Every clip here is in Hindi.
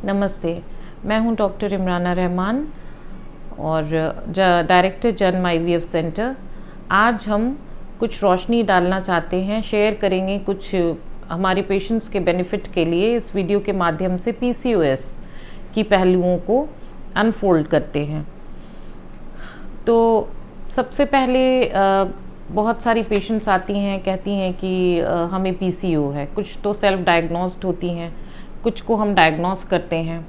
नमस्ते, मैं हूं डॉक्टर इमराना रहमान और डायरेक्टर जन्म आईवीएफ सेंटर। आज हम कुछ रोशनी डालना चाहते हैं, शेयर करेंगे कुछ हमारे पेशेंट्स के बेनिफिट के लिए। इस वीडियो के माध्यम से पीसीओएस की पहलुओं को अनफोल्ड करते हैं। तो सबसे पहले बहुत सारी पेशेंट्स आती हैं, कहती हैं कि हमें पीसीओ है। कुछ तो सेल्फ डायग्नोस्ड होती हैं, कुछ को हम डायग्नोस करते हैं।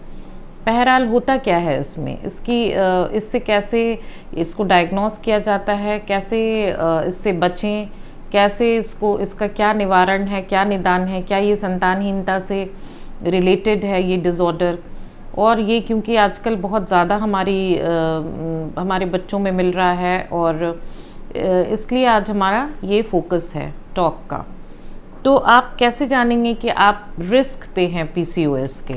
बहरहाल होता क्या है इससे कैसे इसको डायग्नोस किया जाता है, कैसे इससे बचें, कैसे इसका क्या निवारण है, क्या निदान है, क्या ये संतानहीनता से रिलेटेड है ये डिज़ॉर्डर। और ये क्योंकि आजकल बहुत ज़्यादा हमारे बच्चों में मिल रहा है और इसलिए आज हमारा ये फोकस है टॉक का। तो आप कैसे जानेंगे कि आप रिस्क पे हैं पीसीओएस के?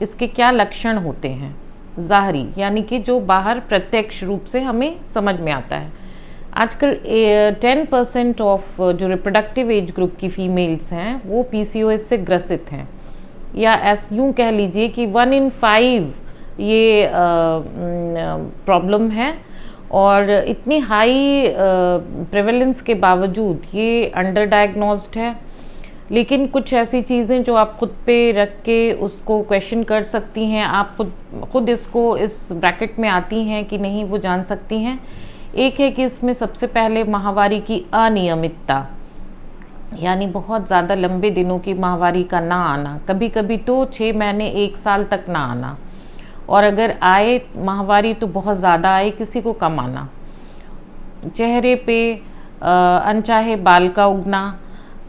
इसके क्या लक्षण होते हैं ज़ाहरी, यानी कि जो बाहर प्रत्यक्ष रूप से हमें समझ में आता है। आजकल 10% ऑफ जो रिप्रोडक्टिव एज ग्रुप की फीमेल्स हैं वो पीसीओएस से ग्रसित हैं, या यूँ कह लीजिए कि 1 in 5 ये प्रॉब्लम है। और इतनी हाई प्रेवलेंस के बावजूद ये अंडर डायग्नोस्ड है। लेकिन कुछ ऐसी चीज़ें जो आप खुद पे रख के उसको क्वेश्चन कर सकती हैं, आप खुद इसको इस ब्रैकेट में आती हैं कि नहीं, वो जान सकती हैं। एक है कि इसमें सबसे पहले माहवारी की अनियमितता, यानी बहुत ज़्यादा लंबे दिनों की माहवारी का ना आना, कभी कभी तो 6 महीने 1 साल तक ना आना, और अगर आए माहवारी तो बहुत ज़्यादा आए, किसी को कम आना। चेहरे पे अनचाहे बाल का उगना,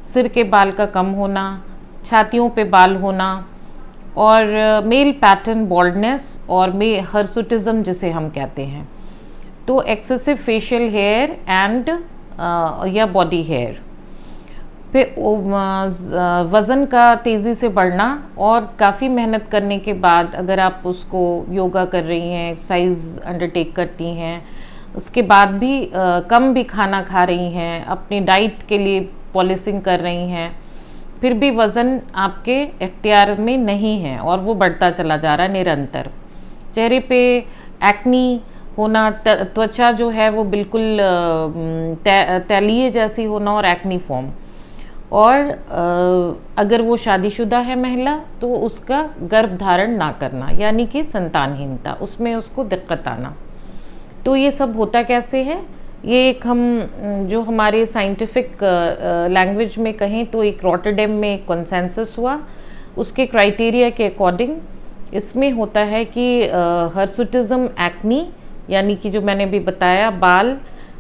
सिर के बाल का कम होना, छातियों पे बाल होना, और मेल पैटर्न बॉल्डनेस और हर्सुटिज्म जिसे हम कहते हैं। तो एक्सेसिव फेशियल हेयर एंड या बॉडी हेयर पे वज़न का तेज़ी से बढ़ना, और काफ़ी मेहनत करने के बाद अगर आप उसको योगा कर रही हैं, एक्सरसाइज अंडरटेक करती हैं, उसके बाद भी कम भी खाना खा रही हैं, अपनी डाइट के लिए पॉलिसिंग कर रही हैं, फिर भी वज़न आपके इख्तियार में नहीं है और वो बढ़ता चला जा रहा है निरंतर। चेहरे पे एक्नी होना, त्वचा जो है वो बिल्कुल तैलीय जैसी होना और एक्नी फॉर्म। और अगर वो शादीशुदा है महिला तो उसका गर्भ धारण ना करना, यानी कि संतानहीनता, उसमें उसको दिक्कत आना। तो ये सब होता कैसे है? ये एक जो हमारे साइंटिफिक लैंग्वेज में कहें तो एक रॉटरडैम में एक कंसेंसस हुआ, उसके क्राइटेरिया के अकॉर्डिंग इसमें होता है कि हर्सुटिज्म एक्नी, यानी कि जो मैंने भी बताया बाल,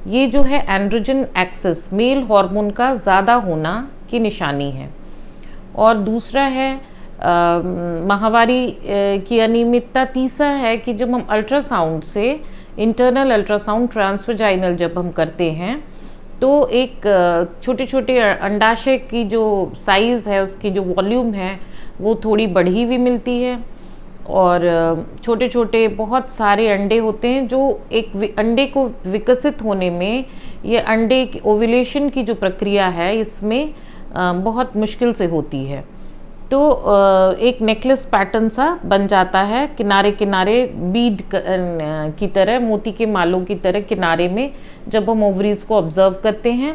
ये जो है एंड्रोजन एक्सेस, मेल हार्मोन का ज़्यादा होना की निशानी है। और दूसरा है माहवारी की अनियमितता। तीसरा है कि जब हम अल्ट्रासाउंड से, इंटरनल अल्ट्रासाउंड ट्रांसवेजाइनल जब हम करते हैं, तो एक छोटे छोटे अंडाशय की जो साइज़ है, उसकी जो वॉल्यूम है वो थोड़ी बढ़ी हुई मिलती है, और छोटे छोटे बहुत सारे अंडे होते हैं। जो एक अंडे को विकसित होने में, ये अंडे की ओव्यूलेशन की जो प्रक्रिया है इसमें बहुत मुश्किल से होती है। तो एक नेकलेस पैटर्न सा बन जाता है, किनारे किनारे बीड की तरह, मोती के मालों की तरह किनारे में, जब हम ओवरीज को ऑब्जर्व करते हैं।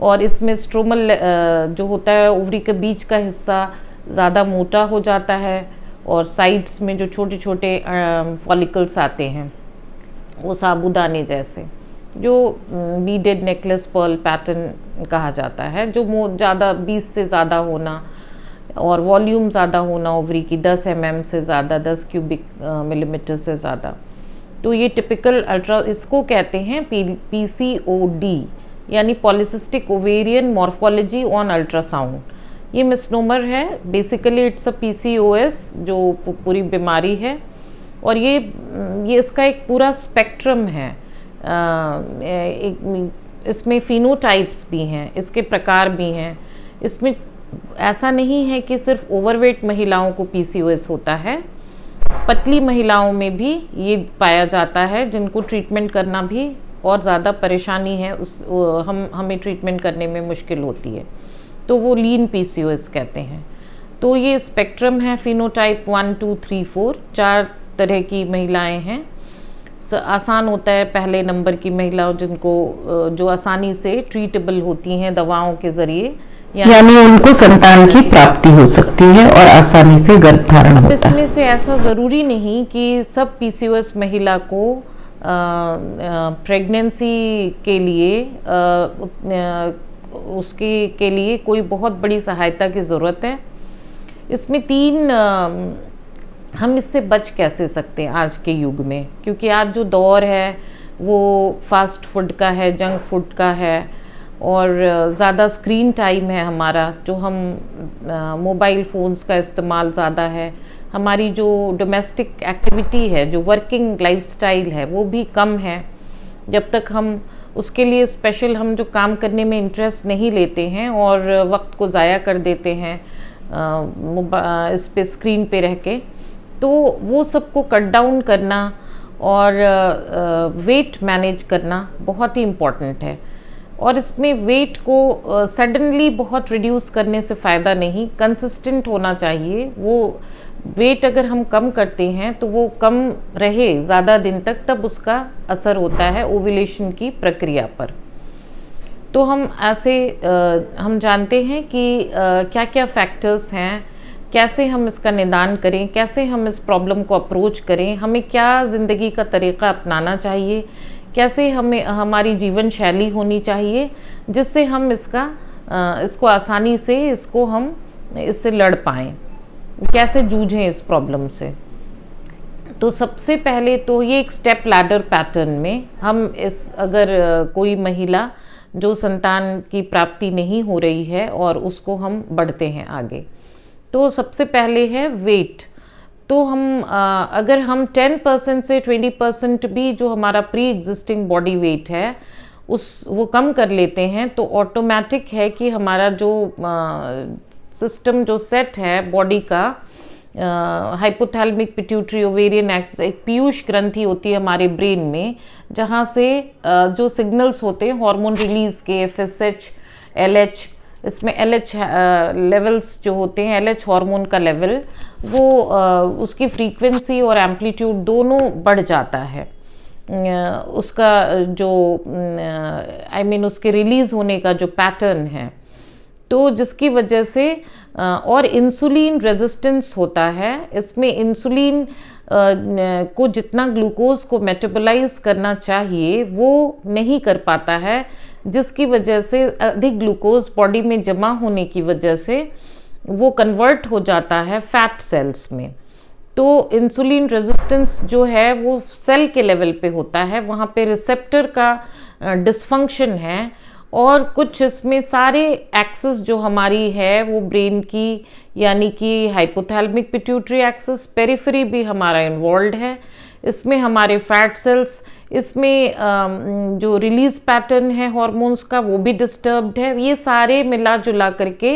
और इसमें स्ट्रोमल जो होता है, ओवरी के बीच का हिस्सा ज़्यादा मोटा हो जाता है, और साइड्स में जो छोटे छोटे फॉलिकल्स आते हैं वो साबूदाने जैसे, जो बीडेड नेकलेस पर्ल पैटर्न कहा जाता है, जो ज़्यादा 20 से ज़्यादा होना और वॉल्यूम ज़्यादा होना ओवरी की, 10 mm से ज़्यादा, 10 क्यूबिक मिलीमीटर से ज़्यादा। तो ये टिपिकल इसको कहते हैं PCOD, यानी polycystic ovarian morphology on ultrasound. ये मिसनोमर है, बेसिकली इट्स अ PCOS जो पूरी बीमारी है। और ये इसका एक पूरा स्पेक्ट्रम है। इसमें फिनोटाइप्स भी हैं, इसके प्रकार भी हैं। इसमें ऐसा नहीं है कि सिर्फ ओवरवेट महिलाओं को PCOS होता है, पतली महिलाओं में भी ये पाया जाता है, जिनको ट्रीटमेंट करना भी और ज़्यादा परेशानी है, हमें ट्रीटमेंट करने में मुश्किल होती है, तो वो लीन PCOS कहते हैं। तो ये स्पेक्ट्रम है, फिनोटाइप 1, 2, 3, 4, 4 तरह की महिलाएं हैं। आसान होता है पहले नंबर की महिलाओं जिनको जो आसानी से ट्रीटेबल होती हैं दवाओं के ज़रिए, यानी उनको संतान की प्राप्ति हो सकती है और आसानी से गर्भ धारण होता है। इसमें से ऐसा ज़रूरी नहीं कि सब पीसीओएस महिला को प्रेगनेंसी के लिए उसके के लिए कोई बहुत बड़ी सहायता की ज़रूरत है। इसमें 3 हम इससे बच कैसे सकते हैं आज के युग में, क्योंकि आज जो दौर है वो फास्ट फूड का है, जंक फूड का है, और ज़्यादा स्क्रीन टाइम है हमारा, जो हम मोबाइल फ़ोन्स का इस्तेमाल ज़्यादा है, हमारी जो डोमेस्टिक एक्टिविटी है, जो वर्किंग लाइफस्टाइल है वो भी कम है। जब तक हम उसके लिए स्पेशल हम जो काम करने में इंटरेस्ट नहीं लेते हैं और वक्त को ज़ाया कर देते हैं इस पे स्क्रीन पे रह के, तो वो सबको कट डाउन करना और वेट मैनेज करना बहुत ही इम्पॉर्टेंट है। और इसमें वेट को सडनली बहुत रिड्यूस करने से फ़ायदा नहीं, कंसिस्टेंट होना चाहिए। वो वेट अगर हम कम करते हैं तो वो कम रहे ज़्यादा दिन तक, तब उसका असर होता है ओव्यूलेशन की प्रक्रिया पर। तो हम ऐसे हम जानते हैं कि क्या क्या फैक्टर्स हैं, कैसे हम इसका निदान करें, कैसे हम इस प्रॉब्लम को अप्रोच करें, हमें क्या ज़िंदगी का तरीक़ा अपनाना चाहिए, कैसे हमें हमारी जीवन शैली होनी चाहिए जिससे हम इसको आसानी से इससे लड़ पाएँ, कैसे जूझें इस प्रॉब्लम से। तो सबसे पहले तो ये एक स्टेप लैडर पैटर्न में हम अगर कोई महिला जो संतान की प्राप्ति नहीं हो रही है और उसको हम बढ़ते हैं आगे, तो सबसे पहले है वेट। तो हम अगर हम 10% से 20% भी जो हमारा प्री एग्जिस्टिंग बॉडी वेट है वो कम कर लेते हैं, तो ऑटोमेटिक है कि हमारा जो सिस्टम जो सेट है बॉडी का, हाइपोथैलेमिक पिट्यूटरी ओवेरियन एक्सिस, एक पीयूष ग्रंथि होती है हमारे ब्रेन में, जहाँ से जो सिग्नल्स होते हैं हार्मोन रिलीज के, FSH, LH, इसमें LH लेवल्स जो होते हैं, LH हार्मोन का लेवल, वो उसकी फ्रीक्वेंसी और एम्पलीट्यूड दोनों बढ़ जाता है। उसका जो उसके रिलीज़ होने का जो पैटर्न है, तो जिसकी वजह से और इंसुलिन रेजिस्टेंस होता है। इसमें इंसुलिन को जितना ग्लूकोज को मेटाबोलाइज करना चाहिए वो नहीं कर पाता है, जिसकी वजह से अधिक ग्लूकोज बॉडी में जमा होने की वजह से वो कन्वर्ट हो जाता है फैट सेल्स में। तो इंसुलिन रेजिस्टेंस जो है वो सेल के लेवल पे होता है, वहाँ पे रिसेप्टर का डिसफंक्शन है, और कुछ इसमें सारे एक्सेस जो हमारी है वो ब्रेन की, यानी कि हाइपोथैलेमिक पिट्यूटरी एक्सेस, पेरिफेरी भी हमारा इन्वॉल्व है। इसमें हमारे फैट सेल्स, इसमें जो रिलीज पैटर्न है हार्मोन्स का वो भी डिस्टर्ब्ड है। ये सारे मिला जुला करके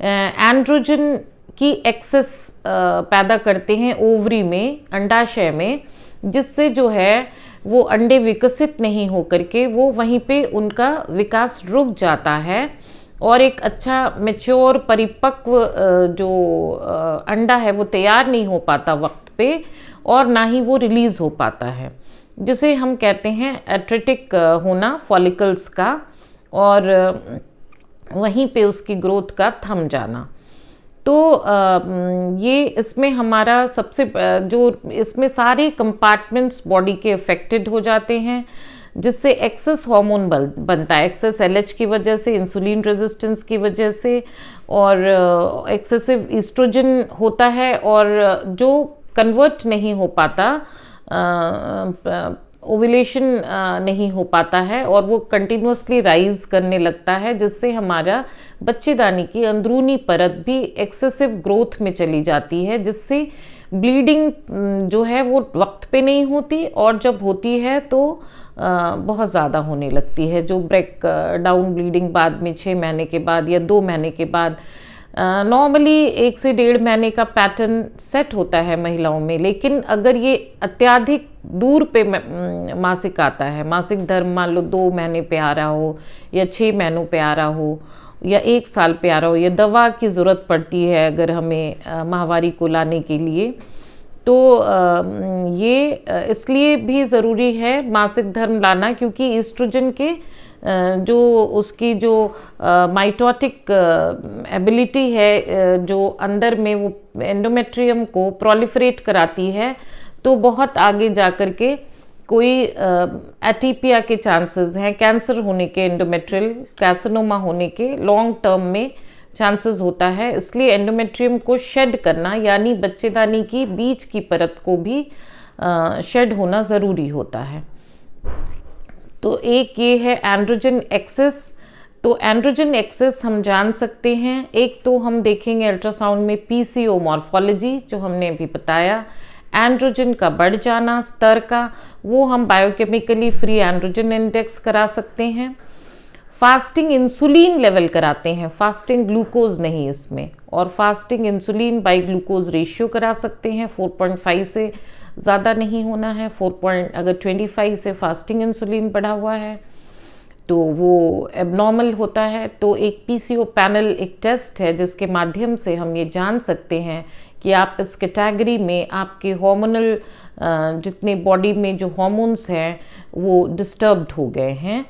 एंड्रोजन की एक्सेस पैदा करते हैं ओवरी में, अंडाशय में, जिससे जो है वो अंडे विकसित नहीं हो करके वो वहीं पे उनका विकास रुक जाता है, और एक अच्छा मैच्योर परिपक्व जो अंडा है वो तैयार नहीं हो पाता वक्त पे, और ना ही वो रिलीज हो पाता है, जिसे हम कहते हैं एट्रिटिक होना फॉलिकल्स का, और वहीं पे उसकी ग्रोथ का थम जाना। तो ये इसमें हमारा सबसे जो इसमें सारे कंपार्टमेंट्स बॉडी के अफेक्टेड हो जाते हैं, जिससे एक्सेस हार्मोन बनता है, एक्सेस LH की वजह से, इंसुलिन रेजिस्टेंस की वजह से, और एक्सेसिव ईस्ट्रोजन होता है, और जो कन्वर्ट नहीं हो पाता, ओव्यूलेशन नहीं हो पाता है, और वो कंटिन्यूसली राइज करने लगता है, जिससे हमारा बच्चेदानी की अंदरूनी परत भी एक्सेसिव ग्रोथ में चली जाती है, जिससे ब्लीडिंग जो है वो वक्त पे नहीं होती, और जब होती है तो बहुत ज़्यादा होने लगती है, जो ब्रेक डाउन ब्लीडिंग बाद में 6 महीने के बाद या 2 महीने के बाद। नॉर्मली 1 से 1.5 महीने का पैटर्न सेट होता है महिलाओं में, लेकिन अगर ये अत्यधिक दूर पे मासिक आता है, मासिक धर्म मान लो 2 महीने पे आ रहा हो या 6 महीनों पे आ रहा हो, या 1 साल पे आ रहा हो, या दवा की ज़रूरत पड़ती है अगर हमें माहवारी को लाने के लिए, तो ये इसलिए भी ज़रूरी है मासिक धर्म लाना, क्योंकि ईस्ट्रोजन के जो उसकी जो माइटोटिक एबिलिटी है जो अंदर में वो एंडोमेट्रियम को प्रोलिफरेट कराती है, तो बहुत आगे जा कर के कोई एटीपिया के चांसेस हैं, कैंसर होने के, एंडोमेट्रियल कैर्सिनोमा होने के लॉन्ग टर्म में चांसेस होता है। इसलिए एंडोमेट्रियम को शेड करना, यानी बच्चेदानी की बीच की परत को भी शेड होना ज़रूरी होता है। तो एक ये है एंड्रोजन एक्सेस। तो एंड्रोजन एक्सेस हम जान सकते हैं, एक तो हम देखेंगे अल्ट्रासाउंड में पीसीओ मॉर्फोलॉजी जो हमने अभी बताया, एंड्रोजन का बढ़ जाना स्तर का, वो हम बायोकेमिकली फ्री एंड्रोजन इंडेक्स करा सकते हैं। फास्टिंग इंसुलिन लेवल कराते हैं, फास्टिंग ग्लूकोज नहीं इसमें, और fasting insulin by glucose ratio करा सकते हैं। 4.5 से ज़्यादा नहीं होना है। अगर 25 से फास्टिंग इंसुलिन बढ़ा हुआ है तो वो एबनॉर्मल होता है। तो एक पीसीओ पैनल एक टेस्ट है जिसके माध्यम से हम ये जान सकते हैं कि आप इस कैटेगरी में, आपके हार्मोनल जितने बॉडी में जो हार्मोन्स हैं वो डिस्टर्ब्ड हो गए हैं,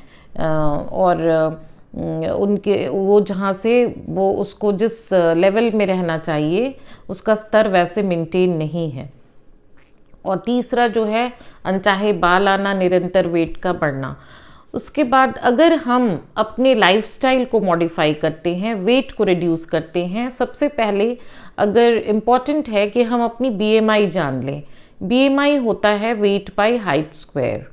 और उनके वो जहाँ से वो उसको जिस लेवल में रहना चाहिए उसका स्तर वैसे मेंटेन नहीं है। और तीसरा जो है अनचाहे बाल आना, निरंतर वेट का बढ़ना। उसके बाद अगर हम अपने लाइफस्टाइल को मॉडिफाई करते हैं, वेट को रिड्यूस करते हैं, सबसे पहले अगर इम्पॉर्टेंट है कि हम अपनी बीएमआई जान लें। बीएमआई होता है वेट बाय हाइट स्क्वायर।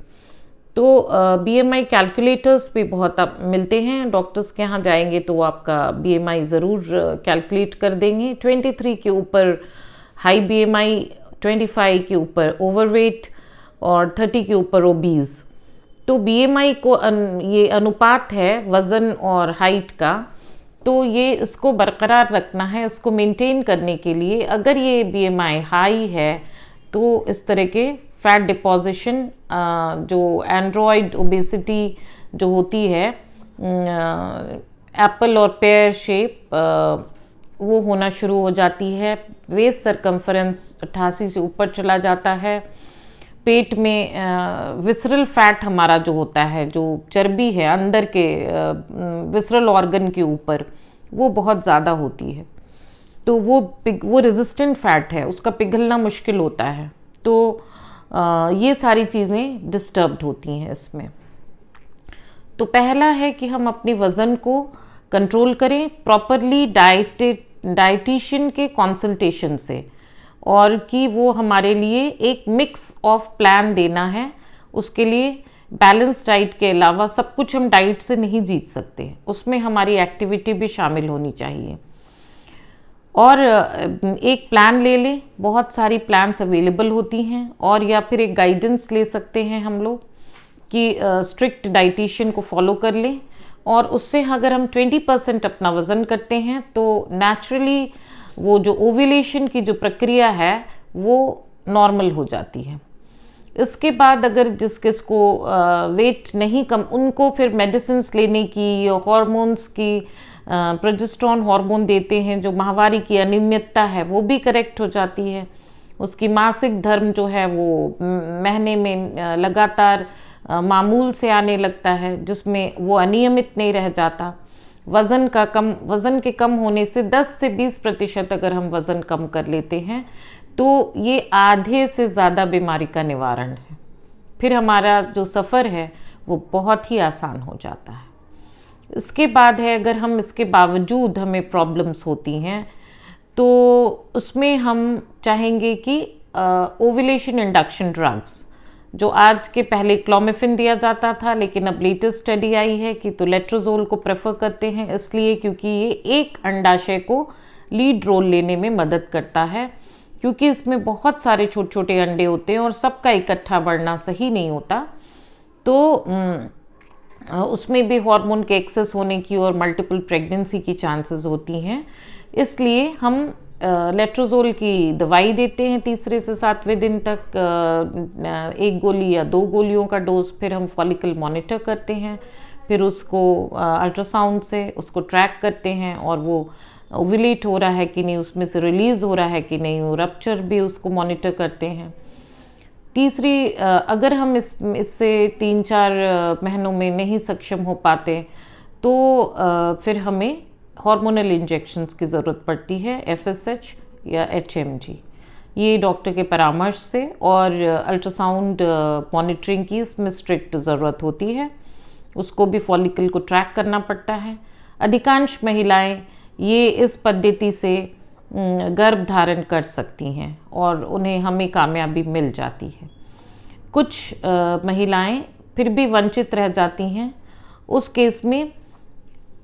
तो बीएमआई कैलकुलेटर्स भी बहुत आप मिलते हैं, डॉक्टर्स के यहाँ जाएंगे तो आपका बीएमआई ज़रूर कैलकुलेट कर देंगे। 23 के ऊपर हाई बीएमआई, 25 के ऊपर ओवरवेट और 30 के ऊपर ओबीज। तो बीएमआई को ये अनुपात है वज़न और हाइट का, तो ये इसको बरकरार रखना है। इसको मेंटेन करने के लिए अगर ये बीएमआई हाई है तो इस तरह के फैट डिपॉजिशन, जो एंड्रॉयड ओबेसिटी जो होती है, एप्पल और पेयर शेप, वो होना शुरू हो जाती है। वेस्ट सरकमफरेंस 88 से ऊपर चला जाता है। पेट में विसरल फैट हमारा जो होता है, जो चर्बी है अंदर के विसरल ऑर्गन के ऊपर, वो बहुत ज़्यादा होती है। तो वो रेजिस्टेंट फैट है, उसका पिघलना मुश्किल होता है। तो ये सारी चीज़ें डिस्टर्ब्ड होती हैं इसमें। तो पहला है कि हम अपने वज़न को कंट्रोल करें प्रॉपरली डाइटिशियन के कंसल्टेशन से, और कि वो हमारे लिए एक मिक्स ऑफ प्लान देना है। उसके लिए बैलेंस डाइट के अलावा सब कुछ हम डाइट से नहीं जीत सकते, उसमें हमारी एक्टिविटी भी शामिल होनी चाहिए। और एक प्लान ले लें, बहुत सारी प्लान्स अवेलेबल होती हैं, और या फिर एक गाइडेंस ले सकते हैं हम लोग कि स्ट्रिक्ट डाइटिशियन को फॉलो कर लें, और उससे अगर हम 20% अपना वज़न करते हैं तो नेचुरली वो जो ओव्यूलेशन की जो प्रक्रिया है वो नॉर्मल हो जाती है। इसके बाद अगर जिसको वेट नहीं कम, उनको फिर मेडिसिन्स लेने की, हॉर्मोन्स की, प्रोजेस्टेरोन हार्मोन देते हैं, जो माहवारी की अनियमितता है वो भी करेक्ट हो जाती है। उसकी मासिक धर्म जो है वो महीने में लगातार मामूल से आने लगता है, जिसमें वो अनियमित नहीं रह जाता। वज़न के कम होने से 10 से 20% अगर हम वज़न कम कर लेते हैं तो ये आधे से ज़्यादा बीमारी का निवारण है। फिर हमारा जो सफ़र है वो बहुत ही आसान हो जाता है। इसके बाद है, अगर हम इसके बावजूद हमें प्रॉब्लम्स होती हैं तो उसमें हम चाहेंगे कि ओव्यूलेशन इंडक्शन ड्रग्स, जो आज के पहले क्लोमिफिन दिया जाता था, लेकिन अब लेटेस्ट स्टडी आई है कि तो लेट्रोजोल को प्रेफर करते हैं, इसलिए क्योंकि ये एक अंडाशय को लीड रोल लेने में मदद करता है, क्योंकि इसमें बहुत सारे छोटे छोटे अंडे होते हैं और सबका इकट्ठा बढ़ना सही नहीं होता। तो उसमें भी हार्मोन के एक्सेस होने की और मल्टीपल प्रेगनेंसी की चांसेस होती हैं। इसलिए हम लेट्रोजोल की दवाई देते हैं 3 से 7वें दिन तक, 1 गोली या 2 गोलियों का डोज। फिर हम फॉलिकल मॉनिटर करते हैं, फिर उसको अल्ट्रासाउंड से उसको ट्रैक करते हैं और वो ओव्यूलेट हो रहा है कि नहीं, उसमें से रिलीज़ हो रहा है कि नहीं, वो रप्चर भी उसको मॉनिटर करते हैं। तीसरी, अगर हम इससे 3-4 महीनों में नहीं सक्षम हो पाते तो फिर हमें हार्मोनल इंजेक्शंस की ज़रूरत पड़ती है, FSH या HMG। ये डॉक्टर के परामर्श से और अल्ट्रासाउंड मॉनिटरिंग की इसमें स्ट्रिक्ट ज़रूरत होती है। उसको भी फॉलिकल को ट्रैक करना पड़ता है। अधिकांश महिलाएं ये इस पद्धति से गर्भ धारण कर सकती हैं और उन्हें हमें कामयाबी मिल जाती है। कुछ महिलाएं फिर भी वंचित रह जाती हैं। उस केस में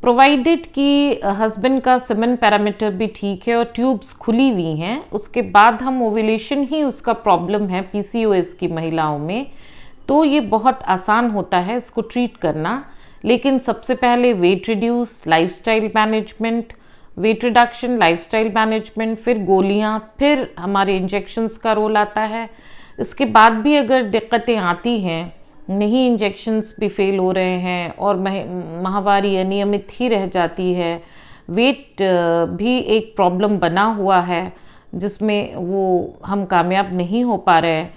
प्रोवाइडेड कि हस्बैंड का सेमेन पैरामीटर भी ठीक है और ट्यूब्स खुली हुई हैं, उसके बाद हम ओव्यूलेशन ही उसका प्रॉब्लम है PCOS की महिलाओं में, तो ये बहुत आसान होता है इसको ट्रीट करना। लेकिन सबसे पहले weight reduce, lifestyle management, weight reduction, lifestyle management, फिर गोलियां, फिर हमारे इंजेक्शंस का रोल आता है। इसके बाद भी अगर दिक्कतें आती हैं, नहीं इंजेक्शंस भी फेल हो रहे हैं और माहवारी अनियमित ही रह जाती है, वेट भी एक प्रॉब्लम बना हुआ है जिसमें वो हम कामयाब नहीं हो पा रहे हैं,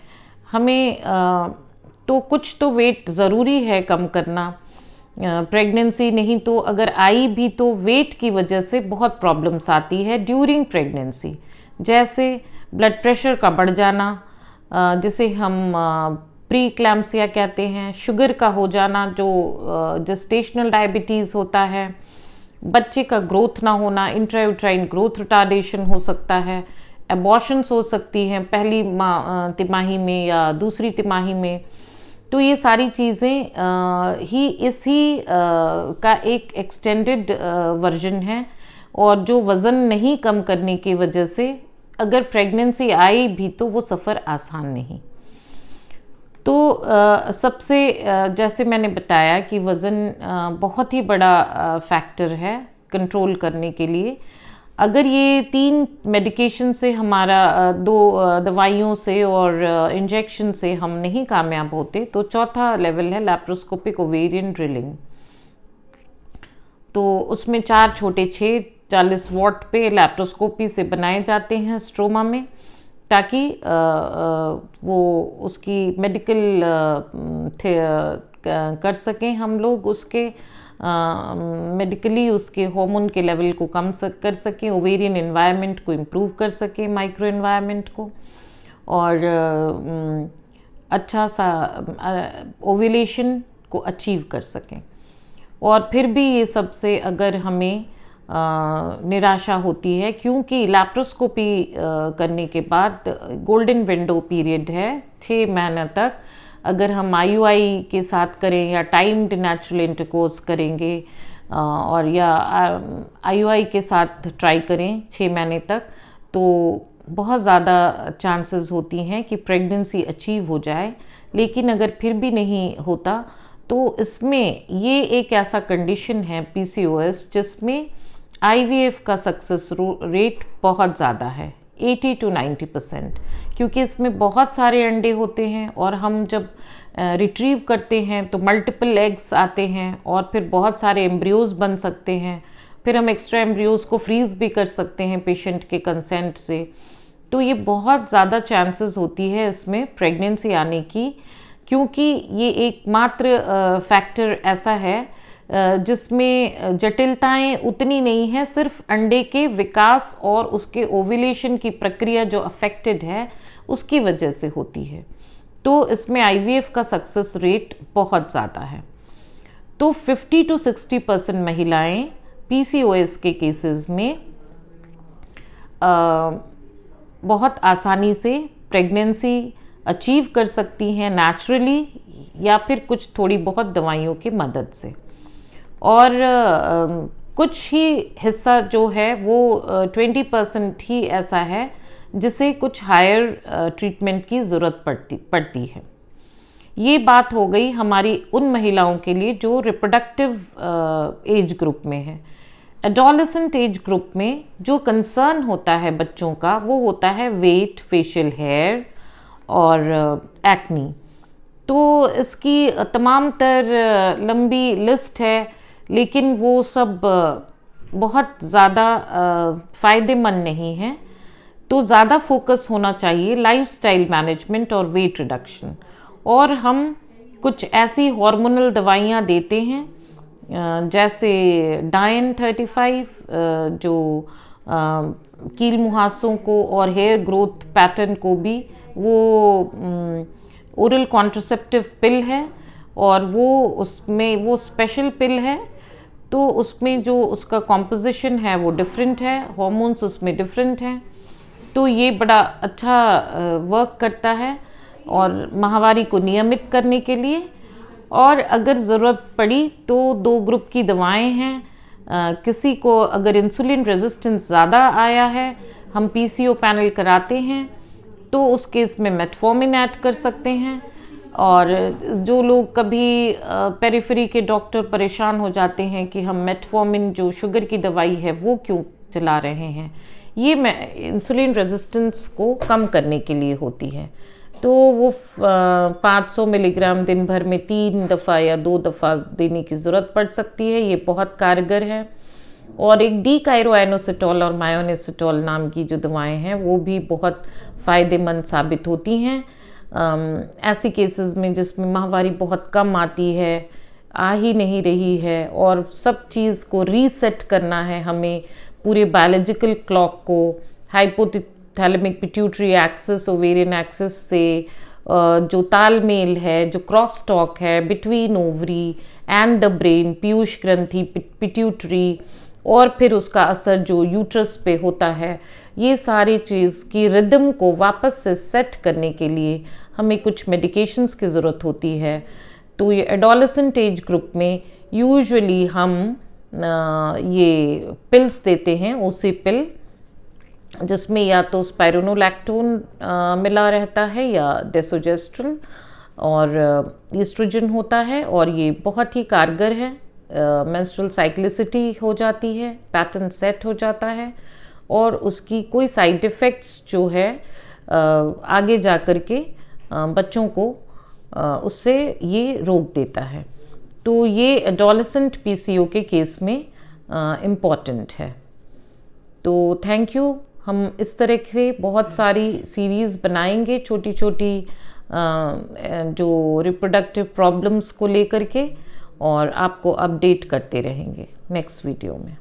हमें तो कुछ तो वेट ज़रूरी है कम करना। प्रेगनेंसी नहीं तो अगर आई भी तो वेट की वजह से बहुत प्रॉब्लम्स आती है ड्यूरिंग प्रेगनेंसी, जैसे ब्लड प्रेशर का बढ़ जाना, जिसे हम प्री क्लैम्सिया कहते हैं, शुगर का हो जाना जो जेस्टेशनल डायबिटीज़ होता है, बच्चे का ग्रोथ ना होना, इंट्रायूट्राइन ग्रोथ रिटार्डेशन हो सकता है, एबॉर्शंस हो सकती हैं पहली तिमाही में या दूसरी तिमाही में। तो ये सारी चीज़ें ही इसी का एक एक्सटेंडेड वर्जन है और जो वज़न नहीं कम करने की वजह से अगर प्रेगनेंसी आई भी तो वो सफ़र आसान नहीं। तो सबसे जैसे मैंने बताया कि वज़न बहुत ही बड़ा फैक्टर है कंट्रोल करने के लिए। अगर ये 3 मेडिकेशन से हमारा 2 दवाइयों से और इंजेक्शन से हम नहीं कामयाब होते तो चौथा लेवल है लैप्रोस्कोपिक ओवेरियन ड्रिलिंग। तो उसमें 4 छोटे छेद 40 वॉट पे लैप्रोस्कोपी से बनाए जाते हैं स्ट्रोमा में, ताकि वो उसकी मेडिकल कर सकें हम लोग, उसके मेडिकली उसके हार्मोन के लेवल को कम कर सकें, ओवेरियन एनवायरनमेंट को इम्प्रूव कर सकें, माइक्रो एनवायरनमेंट को, और अच्छा सा ओव्यूलेशन को अचीव कर सकें। और फिर भी ये सबसे अगर हमें निराशा होती है, क्योंकि लैप्रोस्कोपी करने के बाद गोल्डन विंडो पीरियड है 6 महीने तक। अगर हम IUI के साथ करें या टाइम्ड नेचुरल इंटरकोर्स करेंगे और या IUI के साथ ट्राई करें 6 महीने तक, तो बहुत ज़्यादा चांसेस होती हैं कि प्रेगनेंसी अचीव हो जाए। लेकिन अगर फिर भी नहीं होता तो इसमें ये एक ऐसा कंडीशन है PCOS जिसमें IVF का सक्सेस रेट बहुत ज़्यादा है, 80 to 90%, क्योंकि इसमें बहुत सारे अंडे होते हैं और हम जब रिट्रीव करते हैं तो मल्टीपल एग्स आते हैं और फिर बहुत सारे एम्ब्रियोज बन सकते हैं। फिर हम एक्स्ट्रा एम्ब्रियोज को फ्रीज भी कर सकते हैं पेशेंट के कंसेंट से। तो ये बहुत ज़्यादा चांसेस होती है इसमें प्रेगनेंसी आने की, क्योंकि ये एकमात्र फैक्टर ऐसा है जिसमें जटिलताएं उतनी नहीं है, सिर्फ अंडे के विकास और उसके ओव्यूलेशन की प्रक्रिया जो अफेक्टेड है उसकी वजह से होती है। तो इसमें IVF का सक्सेस रेट बहुत ज़्यादा है। तो 50 to 60% महिलाएं PCOS के केसेस में बहुत आसानी से प्रेगनेंसी अचीव कर सकती हैं नेचुरली या फिर कुछ थोड़ी बहुत दवाइयों की मदद से। और कुछ ही हिस्सा जो है वो 20% ही ऐसा है जिसे कुछ हायर ट्रीटमेंट की ज़रूरत पड़ती है। ये बात हो गई हमारी उन महिलाओं के लिए जो रिप्रोडक्टिव एज ग्रुप में है। एडोलेसेंट एज ग्रुप में जो कंसर्न होता है बच्चों का वो होता है वेट, फेशियल हेयर और एक्नी। तो इसकी तमाम तर लंबी लिस्ट है, लेकिन वो सब बहुत ज़्यादा फ़ायदेमंद नहीं है। तो ज़्यादा फोकस होना चाहिए लाइफस्टाइल मैनेजमेंट और वेट रिडक्शन। और हम कुछ ऐसी हार्मोनल दवाइयाँ देते हैं जैसे डायन 35 जो कील मुहासों को और हेयर ग्रोथ पैटर्न को भी, वो ओरल कॉन्ट्रासेप्टिव पिल है और वो स्पेशल पिल है। तो उसमें जो उसका कॉम्पोजिशन है वो डिफरेंट है, हॉर्मोन्स उसमें डिफरेंट हैं। तो ये बड़ा अच्छा वर्क करता है और माहवारी को नियमित करने के लिए। और अगर ज़रूरत पड़ी तो 2 ग्रुप की दवाएं हैं। किसी को अगर इंसुलिन रेजिस्टेंस ज़्यादा आया है, हम पीसीओ पैनल कराते हैं, तो उस केस में मेटफॉर्मिन ऐड कर सकते हैं। और जो लोग कभी पेरिफेरी के डॉक्टर परेशान हो जाते हैं कि हम मेटफॉर्मिन जो शुगर की दवाई है वो क्यों चला रहे हैं, ये इंसुलिन रेजिस्टेंस को कम करने के लिए होती है। तो वो 500 मिलीग्राम दिन भर में 3 दफ़ा या 2 दफ़ा देने की ज़रूरत पड़ सकती है। ये बहुत कारगर है। और एक डीकाइरोएनोसिटोल और मायोनेसिटोल नाम की जो दवाएं हैं वो भी बहुत फ़ायदेमंद साबित होती हैं ऐसी केसेस में जिसमें माहवारी बहुत कम आती है, आ ही नहीं रही है और सब चीज़ को रीसेट करना है हमें, पूरे बायोलॉजिकल क्लॉक को hypothalamic pituitary axis ovarian axis से जो तालमेल है, जो क्रॉस टॉक है between ovary and the brain, Piyush ग्रंथि, पिट्यूटरी, और फिर उसका असर जो यूट्रस पे होता है, ये सारी चीज़ की रिदम को वापस से सेट करने के लिए हमें कुछ मेडिकेशंस की ज़रूरत होती है। तो ये एडोलेसेंट एज ग्रुप में यूजुअली हम ये पिल्स देते हैं, ओसी पिल, जिसमें या तो स्पाइरोनोलैक्टोन मिला रहता है या डेसोजेस्ट्रल और ईस्ट्रोजन होता है, और ये बहुत ही कारगर है। मेंस्ट्रुअल साइक्लिसिटी हो जाती है, पैटर्न सेट हो जाता है और उसकी कोई साइड इफ़ेक्ट्स जो है आगे जा कर के बच्चों को उससे ये रोक देता है। तो ये एडोलेसेंट पीसीओ के केस में इम्पॉर्टेंट है। तो थैंक यू। हम इस तरह के बहुत सारी सीरीज़ बनाएंगे छोटी छोटी जो रिप्रोडक्टिव प्रॉब्लम्स को लेकर के, और आपको अपडेट करते रहेंगे नेक्स्ट वीडियो में।